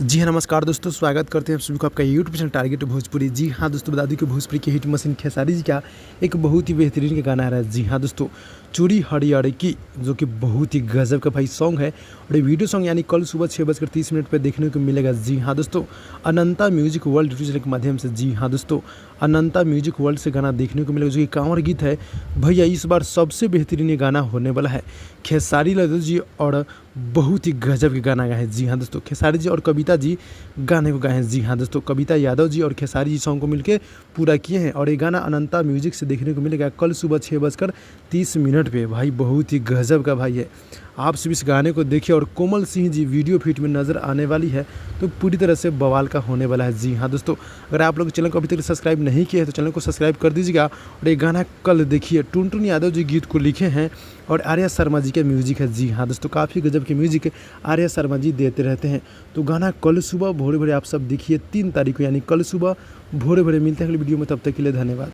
जी हाँ, नमस्कार दोस्तों, स्वागत करते हैं आप सभी को आपका यूट्यूब चैनल टारगेट भोजपुरी। जी हाँ दोस्तों, बता दूं कि भोजपुरी के हिट मशीन खेसारी जी का एक बहुत ही बेहतरीन का गाना आ रहा है। जी हाँ दोस्तों, चूड़ी हरियर की, जो कि बहुत ही गजब का भाई सॉन्ग है। और ये वीडियो सॉन्ग यानी कल सुबह 6:30 पर देखने को मिलेगा। जी हाँ दोस्तों, अनंता म्यूजिक वर्ल्ड यूट्यूब चैनल के माध्यम से। जी हाँ दोस्तों, अनंता म्यूजिक वर्ल्ड से गाना देखने को मिलेगा, जो कि कांवर गीत है। भैया इस बार सबसे बेहतरीन ये गाना होने वाला है। खेसारी लाल जी और बहुत ही गजब के गाना गाए हैं। जी हाँ दोस्तों, खेसारी जी और कविता जी गाने को गाए हैं। जी हाँ दोस्तों, कविता यादव जी और खेसारी जी सॉन्ग को मिलके पूरा किए हैं। और ये गाना अनंता म्यूजिक से देखने को मिलेगा कल सुबह 6:30 पे। भाई बहुत ही गजब का भाई है। आप सब इस गाने को देखिए। और कोमल सिंह जी वीडियो फीट में नज़र आने वाली है, तो पूरी तरह से बवाल का होने वाला है। जी हाँ दोस्तों, अगर आप लोग चैनल को अभी तक सब्सक्राइब नहीं किए हैं तो चैनल को सब्सक्राइब कर दीजिएगा। और ये गाना कल देखिए। टुनटुन यादव जी गीत को लिखे हैं और आर्या शर्मा जी का म्यूजिक है। जी हाँ दोस्तों, काफ़ी गजब के म्यूजिक आर्या शर्मा जी देते रहते हैं। तो गाना कल सुबह भोरे भोरे आप सब देखिए 3 तारीख को, यानी कल सुबह भोरे भोरे। मिलते हैं अगली वीडियो में, तब तक के लिए धन्यवाद।